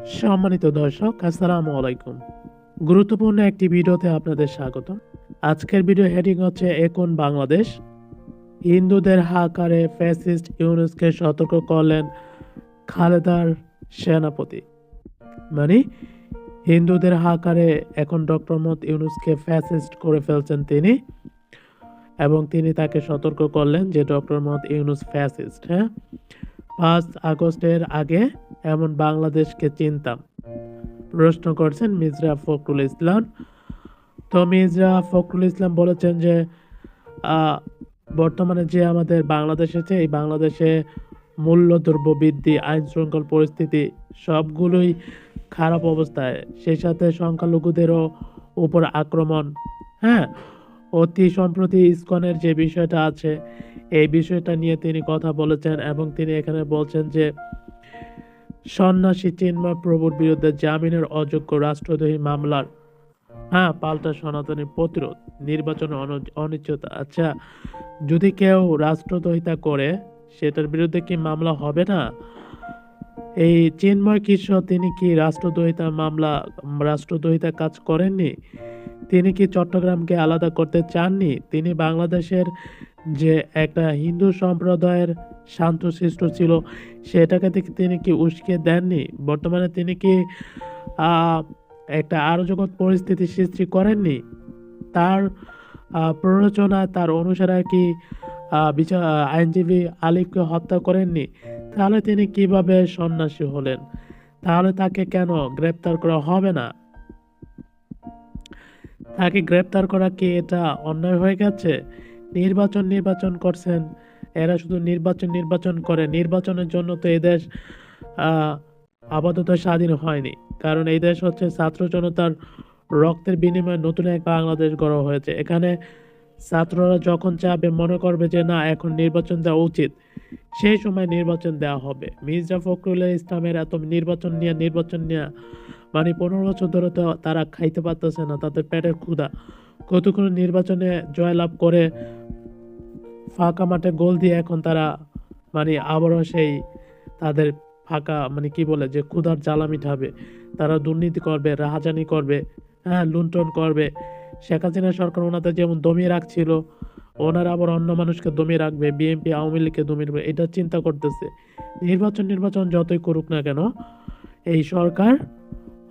সম্মানিত দর্শক, আসসালামু আলাইকুম। গুরুত্বপূর্ণ একটি ভিডিওতে আপনাদের স্বাগত। আজকের ভিডিও হেডিং হচ্ছে এখন বাংলাদেশ। হিন্দুদের হাহাকারে ফ্যাসিস্ট ইউনূসকে সতর্ক করলেন খালেদার সেনাপতি। মানে হিন্দুদের হাহাকারে এখন ডক্টর মোহাম্মদ ইউনূসকে ফ্যাসিস্ট করে ফেলছেন তিনি, এবং তিনি তাকে সতর্ক করলেন যে ডক্টর মোহাম্মদ ইউনূস ফ্যাসিস্ট। 5 আগস্টের আগে এমন বাংলাদেশকে চিনতাম, প্রশ্ন করছেন মির্জা ফখরুল ইসলাম। তো মির্জা ফখরুল ইসলাম বলেছেন যে আহ, বর্তমানে যে আমাদের বাংলাদেশ আছে, এই বাংলাদেশে মূল্যদ্রব্য বৃদ্ধি, আইন শৃঙ্খল পরিস্থিতি সবগুলোই খারাপ অবস্থায়, সেই সাথে সংখ্যালঘুদেরও উপর আক্রমণ। হ্যাঁ, অতি সম্প্রতি ইসকনের যে বিষয়টা আছে, এই বিষয়টা নিয়ে তিনি কথা বলেছেন, এবং তিনি এখানে বলছেন যে সন্ন্যাসী চিন্ময় প্রভুর বিরুদ্ধে জামিনের অযোগ্য রাষ্ট্রদ্রোহী মামলার পাল্টা সনাতনী প্রতিরোধ, নির্বাচনে অনিশ্চয়তা। আচ্ছা, যদি কেউ রাষ্ট্রদ্রোহিতা করে সেটার বিরুদ্ধে কি মামলা হবে না? এই চিন্ময় কিশোর তিনি কি রাষ্ট্রদ্রোহিতা কাজ করেননি? তিনি কি চট্টগ্রামকে আলাদা করতে চাননি? তিনি বাংলাদেশের যে একটা হিন্দু সম্প্রদায়ের শান্তশিষ্ট ছিল, সেটাকে তিনি কি উস্কে দেননি? বর্তমানে তিনি কি আহ, একটা আরোজগত পরিস্থিতি সৃষ্টি করেননি? তার প্ররোচনায়, তার অনুসারে কি আইনজীবী আলিফকে হত্যা করেননি? তাহলে তিনি কিভাবে সন্ন্যাসী হলেন? তাহলে তাকে কেন গ্রেপ্তার করা হবে না? তাকে গ্রেপ্তার করা কি এটা অন্যায় হয়ে গেছে? নির্বাচন করছেন, এরা শুধু নির্বাচন করে। নির্বাচনের জন্য তো এই দেশ আহ, আপাতত স্বাধীন হয়নি, কারণ এই দেশ হচ্ছে ছাত্র জনতার রক্তের বিনিময়ে নতুন এক বাংলাদেশ গড়া হয়েছে। এখানে ছাত্ররা যখন চাবে, মনে করবে যে না, এখন নির্বাচন দেওয়া উচিত, সেই সময় নির্বাচন দেওয়া হবে। মির্জা ফখরুল ইসলামের এত নির্বাচন নিয়ে মানে 15 বছর ধরে তো তারা খাইতে পারতেছে না, তাদের পেটের ক্ষুধা। কতগুলো নির্বাচনে জয়লাভ করে ফাঁকা মাঠে গোল দিয়ে এখন তারা মানে আবারও সেই তাদের ফাঁকা মানে কি বলে যে ক্ষুধার জ্বালা মিটাবে। তারা দুর্নীতি করবে, রাহাজানি করবে, লুণ্ঠন করবে। শেখ হাসিনা সরকার ওনাদের যেমন দমিয়ে রাখছিল, ওনারা আবার অন্য মানুষকে দমিয়ে রাখবে, বিএনপি আওয়ামী লীগকে দমিয়ে রাখবে, এটা চিন্তা করতেছে। নির্বাচন যতই করুক না কেন, এই সরকার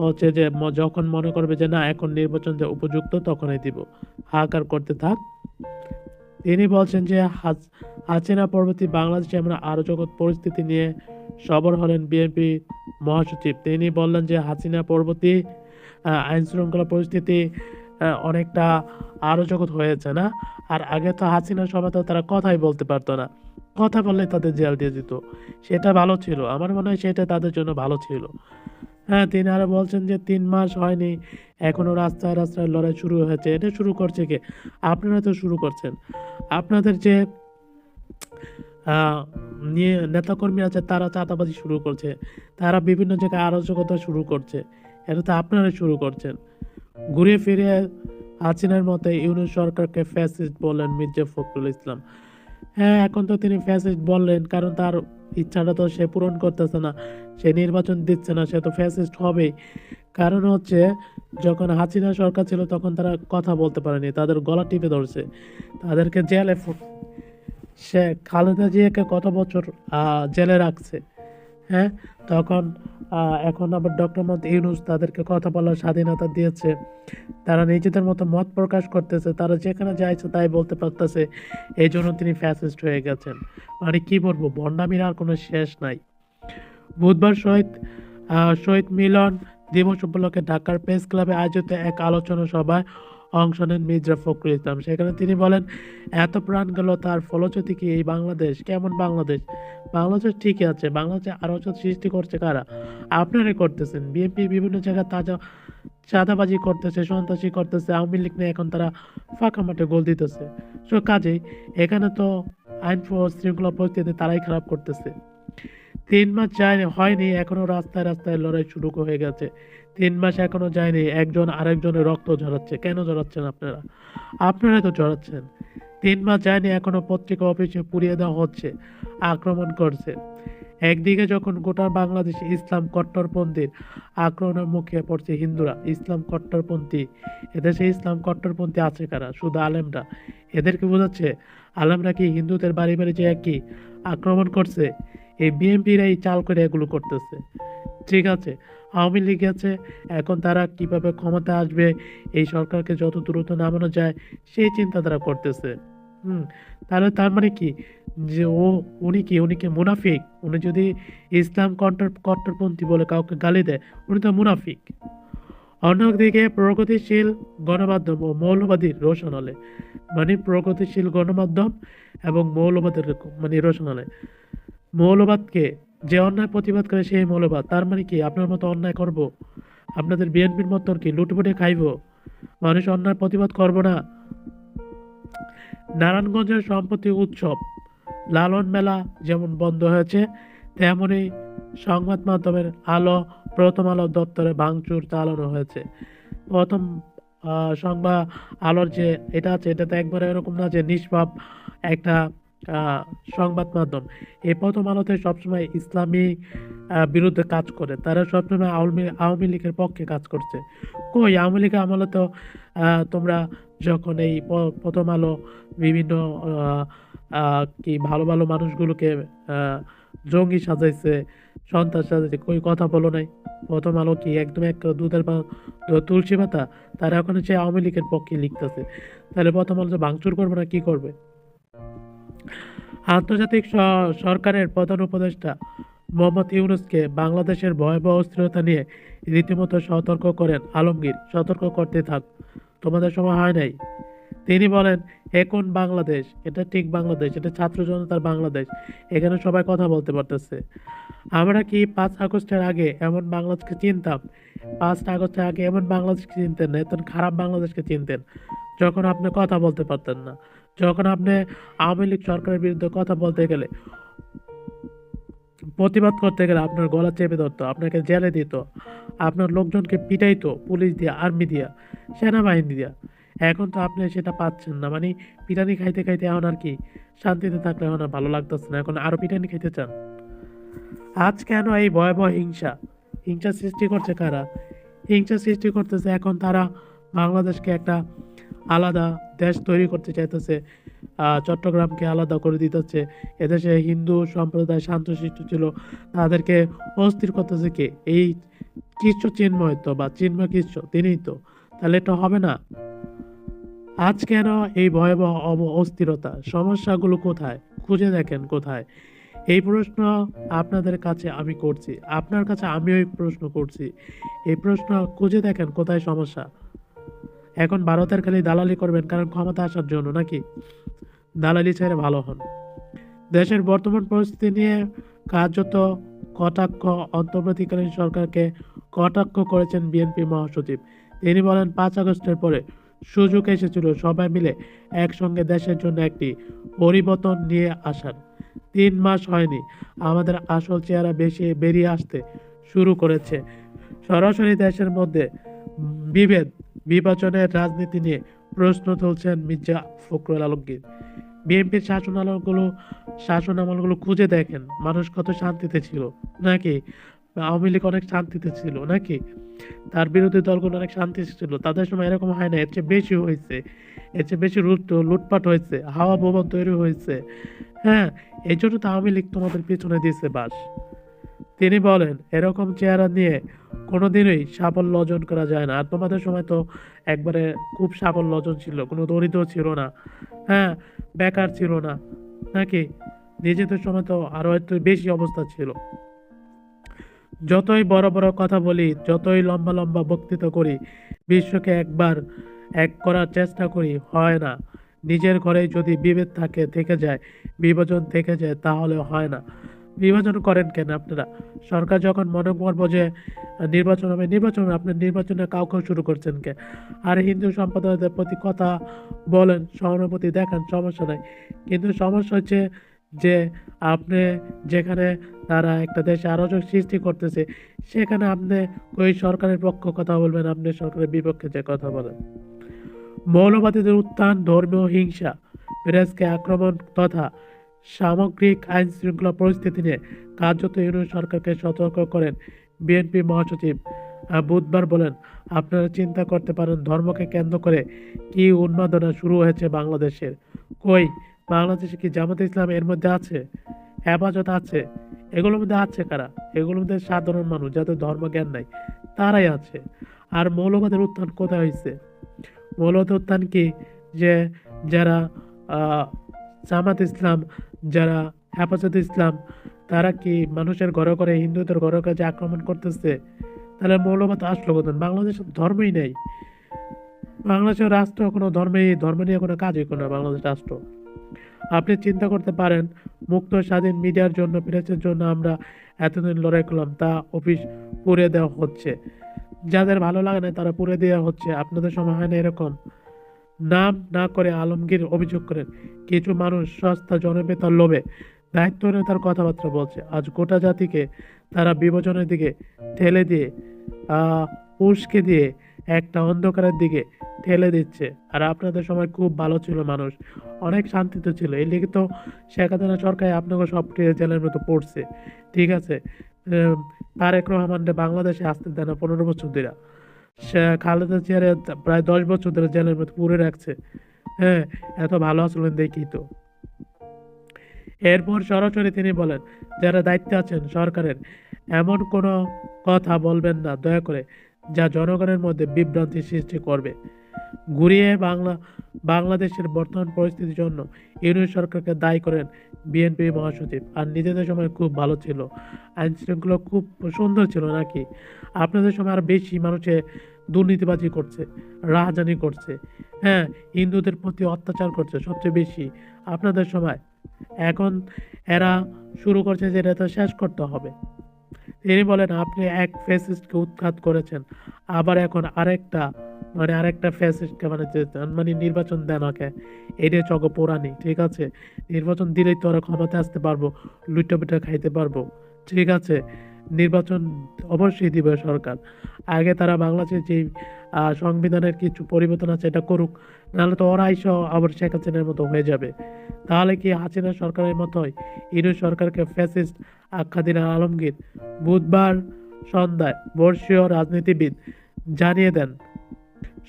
হচ্ছে যে যখন মনে করবে যে না, এখন নির্বাচন যে উপযুক্ত, তখনই দিব, হাহাকার করতে থাক। তিনি বলছেন যে হাসিনা পরবর্তী বাংলাদেশে আমরা আরো জগৎ পরিস্থিতি নিয়ে সবর হলেন বিএনপি মহাসচিব। তিনি বললেন যে হাসিনা পরবর্তী আইন শৃঙ্খলা পরিস্থিতি অনেকটা আরো জগৎ হয়েছে না। আর আগে তো হাসিনা সবাই তো তারা কথাই বলতে পারতো না, কথা বললে তাদের জেল দিয়ে দিত। সেটা ভালো ছিল, আমার মনে হয় সেটা তাদের জন্য ভালো ছিল। তিনি আরো বলছেন যে 3 মাস হয়নি, এখনো রাস্তায় রাস্তায় লড়াই শুরু হয়েছে। এটা শুরু করছে কে? আপনারা তো শুরু করছেন। আপনাদের যে আহ, নিয়ে নেতাকর্মী আছে, তারা চাঁদাবাজি শুরু করছে, তারা বিভিন্ন জায়গায় অরাজকতা শুরু করছে। এটা তো আপনারা শুরু করছেন। ঘুরে ফিরে হাসিনার মতে ইউনূস সরকারকে ফ্যাসিস্ট বললেন মির্জা ফখরুল ইসলাম। এখন তো তিনি ফ্যাসিস্ট বললেন, কারণ তার ইচ্ছাটা তো সে পূরণ করতেছে না, সে নির্বাচন দিচ্ছে না, সে তো ফ্যাসিস্ট হবেই। কারণ হচ্ছে, যখন হাসিনা সরকার ছিল তখন তারা কথা বলতে পারেনি, তাদের গলা টিপে ধরছে, তাদেরকে জেলে সে খালেদা জিয়াকে কত বছর জেলে রাখছে। হ্যাঁ, তখন এখন আবার ডক্টর মোহাম্মদ ইউনূস তাদেরকে কথা বলার স্বাধীনতা দিয়েছে। তারা নিজেদের মতো মত প্রকাশ করতেছে, তারা যেখানে চাইছে তাই বলতে পারতেছে। এই জন্য তিনি ফ্যাসিস্ট হয়ে গেছেন। মানে কি বলবো, ভণ্ডামির আর কোনো শেষ নাই। বুধবার শহীদ মিলন দিবস উপলক্ষে ঢাকার প্রেস ক্লাবে আয়োজিত এক আলোচনা সভায় অংশ নেন মির্জা ফখরুল ইসলাম। সেখানে তিনি বলেন, এত প্রাণ গেল, তার ফলশ্রুতি কি এই বাংলাদেশ? কেমন বাংলাদেশ? বাংলাদেশ ঠিকই আছে, বাংলাদেশে আরো সৃষ্টি করছে কারা? আপনারাই করতেছেন। বিএনপি বিভিন্ন জায়গায় চাঁদাবাজি করতেছে, সন্ত্রাসী করতেছে, আওয়ামী লীগ নিয়ে এখন তারা ফাঁকা মাঠে গোল দিতেছে। কাজেই এখানে তো আইন শৃঙ্খলা পরিস্থিতি তারাই খারাপ করতেছে। 3 মাস হয়নি, এখনো রাস্তায় রাস্তায় লড়াই শুরু হয়ে গেছে। 3 মাস এখনো যায়নি, একজন আরেকজনের রক্ত ঝরাচ্ছে। কেন ঝরাচ্ছেন আপনারা? আপনারাই তো ঝরাচ্ছেন। 3 মাস যায়নি, এখনো পত্রিকা অফিসে পুড়িয়ে দেওয়া হচ্ছে, আক্রমণ করছে। একদিকে যখন গোটা বাংলাদেশে ইসলাম কট্টরপন্থীর আক্রমণের মুখে পড়ছে হিন্দুরা, ইসলাম কট্টরপন্থী, এদেশে ইসলাম কট্টরপন্থী আছে কারা? শুধু আলেমরা। এদেরকে বোঝাচ্ছে আলেমরা কি হিন্দুদের বাড়ি বাড়ি যে কি আক্রমণ করছে? এই বিএনপির এই চাল করে এগুলো করতেছে। ঠিক আছে, আওয়ামী লীগ আছে, এখন তারা কিভাবে ক্ষমতা আসবে, এই সরকারকে যত দ্রুত নামানো যায় সেই চিন্তা তারা করতেছে। হুম, তাহলে তার মানে কি যে উনি কি মুনাফিক? উনি যদি ইসলাম কট্টরপন্থী বলে কাউকে গালি দেয়, উনি তো মুনাফিক। অন্যদিকে প্রগতিশীল গণমাধ্যম ও মৌলবাদীর রোশনালে, মানে প্রগতিশীল গণমাধ্যম এবং মৌলবাদের মানে রোশনালে, মৌলবাদকে যে অন্যায় প্রতিবাদ করে সেই মৌলবাদ। তার মানে কি আপনার মতো অন্যায় করব? আপনাদের বিএনপির মতন কি লুটপুটে খাইব? মানুষ অন্যায় প্রতিবাদ করব না? নারায়ণগঞ্জের সম্প্রতি উৎসব লালন মেলা যেমন বন্ধ হয়েছে, তেমনই সংবাদ মাধ্যমের আলো, প্রথম আলো দপ্তরে ভাঙচুর চালানো হয়েছে। প্রথম সংবাদ আলোর যে এটা আছে, এটা তো একবারে এরকম না যে নিষ্পাপ একটা আহ, সংবাদ মাধ্যম। এই প্রথম আলোতে সবসময় ইসলামী বিরুদ্ধে কাজ করে, তারা সবসময় আওয়ামী লীগের পক্ষে কাজ করছে। কই আওয়ামী লীগের আমলে তো তোমরা যখন এই প্রথম আলো বিভিন্ন আহ, কি ভালো ভালো মানুষগুলোকে আহ, জঙ্গি সাজাইছে, সন্ত্রাস সাজাইছে, কই কথা বলো নাই? প্রথম আলো কি একদম এক দুধের তুলসী পাতা? তারা এখন সে আওয়ামী লীগের পক্ষে লিখতেছে। তাহলে প্রথম আলো যে ভাঙচুর করবে না কি করবে? আন্তর্জাতিক সরকারের প্রধান উপদেষ্টা মোহাম্মদ ইউনূসকে বাংলাদেশের ভয়াবহ অস্থিরতা নিয়ে রীতিমতো সতর্ক করেন আলমগীর। সতর্ক করতে থাক, তোমাদের সময় হয় নাই। তিনি বলেন, এখন বাংলাদেশ, এটা ঠিক বাংলাদেশ, এটা ছাত্র জনতার বাংলাদেশ, এখানে সবাই কথা বলতে পারতেছে। আমরা কি 5 আগস্টের আগে এমন বাংলাদেশকে চিনতাম? 5 আগস্টের আগে এমন বাংলাদেশকে চিনতেন না, এত খারাপ বাংলাদেশকে চিনতেন যখন আপনি কথা বলতে পারতেন না, যখন আপনি আওয়ামী লীগ সরকারের বিরুদ্ধে কথা বলতে গেলে, প্রতিবাদ করতে গেলে আপনার গলা চেপে ধরতো, আপনাকে জেলে দিত, আপনার লোকজনকে পিটাইতো পুলিশ দিয়ে, আর্মি দিয়া, সেনাবাহিনী দিয়া। এখন তো আপনি সেটা পাচ্ছেন না, মানে পিটানি খাইতে খাইতে এখন আর কি শান্তিতে থাকলে এখন আর ভালো লাগতেছে না, এখন আরো পিটানি খাইতে চান। আজ কেন এই ভয়াবহ হিংসা? হিংসা সৃষ্টি করছে কারা? হিংসা সৃষ্টি করতেছে এখন তারা বাংলাদেশকে একটা আলাদা দেশ তৈরি করতে চাইতেছে, চট্টগ্রামকে আলাদা করে দিতেছে। এদেশে হিন্দু সম্প্রদায় শান্তশিষ্ট ছিল, তাদেরকে অস্থির করতেছে কে? এই কৃষ্ণ চিন্ময় তো, বা চিন্ময় কৃষ্ণ তিনিই তো। তাহলে এটা হবে না? আজ কেন এই ভয়াবহ অস্থিরতা? সমস্যাগুলো কোথায়? খুঁজে দেখেন কোথায়। এই প্রশ্ন আপনাদের কাছে আমি করছি, আপনার কাছে আমিও এই প্রশ্ন করছি। এই প্রশ্ন খুঁজে দেখেন কোথায় সমস্যা। এখন ভারতের খালি দালালি করবেন কারণ ক্ষমতা আসার জন্য নাকি? দালালি ছেড়ে ভালো হন। দেশের বর্তমান পরিস্থিতি নিয়ে কার্যত কটাক্ষ অন্তর্বর্তীকালীন সরকারকে কটাক্ষ করেছেন বিএনপি মহাসচিব। তিনি বলেন, 5 আগস্টের পরে সুযোগ এসেছিল সবাই মিলে একসঙ্গে দেশের জন্য একটি পরিবর্তন নিয়ে আসার। 3 মাস হয়নি, আমাদের আসল চেহারা বেরিয়ে আসতে শুরু করেছে। সরাসরি দেশের মধ্যে বিভেদ বিভাজনের রাজনীতি নিয়ে প্রশ্ন তুলছেন মির্জা ফখরুল আলমগীর। বিএনপির শাসনামলগুলো খুঁজে দেখেন, মানুষ কত শান্তিতে ছিল নাকি? আওয়ামী লীগ অনেক শান্তিতে ছিল নাকি? তার বিরোধী দলগুলো অনেক শান্তিতে ছিল, তাদের সময় এরকম হয় না, এর চেয়ে বেশি হয়েছে, এর চেয়ে বেশি লুটপাট হয়েছে, হাওয়া ভবন তৈরি হয়েছে। হ্যাঁ, এই জন্য তো আওয়ামী লীগ তোমাদের পিছনে দিয়েছে বাস। তিনি বলেন, এরকম চেহারা নিয়ে কোনোদিনই সাফল্য অর্জন করা যায় না। আর তোমাদের সময় তো একবারে খুব সাফল্য অর্জন ছিল, কোনো দরিদ্র ছিল না, হ্যাঁ, বেকার ছিল না নাকি? নিজেদের সময় তো আরো একটু বেশি অবস্থা ছিল। যতই বড় বড় কথা বলি, যতই লম্বা লম্বা বক্তৃতা করি, বিশ্বকে একবার এক করার চেষ্টা করি, হয় না। নিজের ঘরে যদি বিভেদ থেকে যায়, বিভাজন থেকে যায়, তাহলে হয় না। বিভাজন করেন কেন আপনারা? সরকার যখন মনে করবো যে নির্বাচন হবে, আপনি নির্বাচনে কাউকে শুরু করছেন কে? আর হিন্দু সম্প্রদায়ের প্রতি কথা বলেন, সহানুভূতি দেখান, সমস্যা নাই। কিন্তু সমস্যা হচ্ছে যে আপনি যেখানে তারা একটা দেশে অরাজক সৃষ্টি করতেছে, সেখানে আপনি ওই সরকারের পক্ষ কথা বলবেন, আপনি সরকারের বিপক্ষে যে কথা বলেন। মৌলবাদীদের উত্থান, ধর্মীয় হিংসা, প্রেসকে আক্রমণ তথা সামগ্রিক আইন শৃঙ্খলা পরিস্থিতি নিয়ে কার্যত ইউনিয়ন সরকারকে সতর্ক করেন বিএনপি মহাসচিব। বুধবার বলেন, আপনারা চিন্তা করতে পারেন ধর্মকে কেন্দ্র করে কি উন্মাদনা শুরু হয়েছে বাংলাদেশের। কই, বাংলাদেশে কি জামাত ইসলাম এর মধ্যে আছে? হেফাজত আছে? এগুলোর মধ্যে আছে কারা? এগুলোর মধ্যে সাধারণ মানুষ যাদের ধর্ম জ্ঞান নাই, তারাই আছে। আর মৌলবাদের উত্থান কোথায় হয়েছে? মৌলবাদের উত্থান কি, যে যারা আহ, জামাত ইসলাম, যারা হেফাজত ইসলাম, তারা কি মানুষের ঘরে ঘরে, হিন্দুদের ঘরে ঘরে যে আক্রমণ করতেছে, তাহলে মৌলবাদ আসলো কোথায়? বাংলাদেশে ধর্মই নেই। বাংলাদেশের রাষ্ট্র কোনো ধর্ম নিয়ে কোনো কাজই করে না বাংলাদেশ রাষ্ট্র। আপনি চিন্তা করতে পারেন, মুক্ত স্বাধীন মিডিয়ার জন্য, প্রেসের জন্য আমরা এতদিন লড়াই করলাম, তা অফিস পুড়িয়ে দেওয়া হচ্ছে। যাদের ভালো লাগে না তারা পুড়িয়ে দেওয়া হচ্ছে। আপনাদের সময় হয় না এরকম? নাম না করে আলমগীর অভিযোগ করেন, কিছু মানুষ সস্তা জনপ্রিয়তার লোভে দায়িত্বহীনতার কথাবার্তা বলছে। আজ গোটা জাতিকে তারা বিভাজনের দিকে ঠেলে দিয়ে, উস্কে দিয়ে একটা অন্ধকারের দিকে ঠেলে দিচ্ছে। আর আপনাদের সময় খুব ভালো ছিল, মানুষ অনেক শান্তিতে ছিল। এই লিগে তো শেখ হাসিনা সরকার আপনাকে সব জেলের মতো পড়ছে। ঠিক আছে, তারেক রহমানকে বাংলাদেশে আসতে দেয় না 15 বছর ধরে। সে খালেদা জিয়ার প্রায় 10 বছর ধরে জেলের মধ্যে পুরে রাখছে। হ্যাঁ, এত ভালো আচরণ দেখি তো। এরপর সরাসরি তিনি বলেন, যারা দায়িত্বে আছেন সরকারের, এমন কোনো কথা বলবেন না দয়া করে যা জনগণের মধ্যে বিভ্রান্তি সৃষ্টি করবে। ঘুরিয়ে বাংলাদেশের বর্তমান পরিস্থিতির জন্য ইউনিয়ন সরকারকে দায়ী করেন বিএনপি মহাসচিব। আর নিজেদের সময় খুব ভালো ছিল, আইন শৃঙ্খলা খুব সুন্দর ছিল নাকি? আপনাদের সময় আরো বেশি মানুষে দুর্নীতিবাজি করছে, রাহাজানি করছে, হ্যাঁ, হিন্দুদের প্রতি অত্যাচার করছে সবচেয়ে বেশি আপনাদের সময়। এখন এরা শুরু করছে যে এটা তো শেষ করতে হবে। তিনি বলেন, আপনি এক ফ্যাসিস্টকে উৎখাত করেছেন, আবার এখন আরেকটা ফ্যাসিস্টকে মানে নির্বাচন দেন ওকে। এটা চক পোড়ানি। ঠিক আছে, নির্বাচন দিলেই তো ওরা ক্ষমতায় আসতে পারবো, লুটা পিটা খাইতে পারবো। ঠিক আছে, নির্বাচন অবশ্যই দিবে সরকার। আগে তারা বাংলাদেশের যে সংবিধানের কিছু পরিবর্তন আছে এটা করুক, নাহলে তো ওরা এসে আবার শেখ হাসিনার মতো হয়ে যাবে। তাহলে কি হাসিনা সরকারের মতোই ইউনিট সরকারকে ফ্যাসিস্ট আখ্যা দিলেন আলমগীর। বুধবার সন্ধ্যায় বর্ষীয় রাজনীতিবিদ জানিয়ে দেন,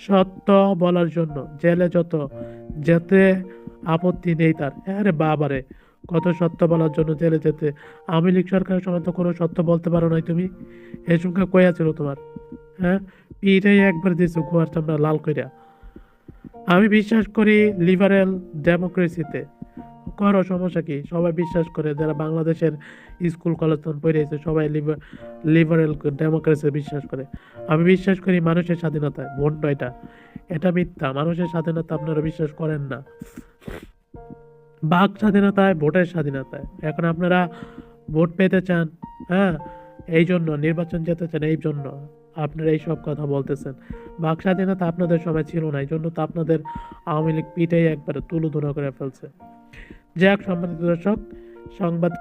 সত্য বলার জন্য জেলে যেতে আপত্তি নেই তার। আরে বাবারে, কত সত্য বলার জন্য জেলে যেতে! আওয়ামী লীগ সরকারের সময় তো কোনো সত্য বলতে পারো নাই তুমি। এই সংখ্যা কয়া ছিল তোমার? হ্যাঁ, পিঠাই একবার দিয়েছো গোয়ার চামড়া লাল কইরা। আমি বিশ্বাস করি লিবারেল ডেমোক্রেসিতে। করো, সমস্যা কি? সবাই বিশ্বাস করে, যারা বাংলাদেশের স্কুল কলেজ পড়েছে সবাই লিবারেল ডেমোক্রেসি বিশ্বাস করে। আমি বিশ্বাস করি মানুষের স্বাধীনতায়। ভণ্ড এটা, এটা মিথ্যা। মানুষের স্বাধীনতা আপনারা বিশ্বাস করেন না। বাক স্বাধীনতায়, ভোটের স্বাধীনতায়। এখন আপনারা ভোট পেতে চান, হ্যাঁ, এই জন্য নির্বাচন যেতে চান, এই জন্য আপনারা এই সব কথা বলতেছেন। বাক স্বাধীনতা আপনাদের সময় ছিল না, এই জন্য তো আপনাদের আওয়ামী লীগ পিঠেই একবারে তুলোধুনো করে ফেলছে। যাক সম্মানিত দর্শক, সংবাদ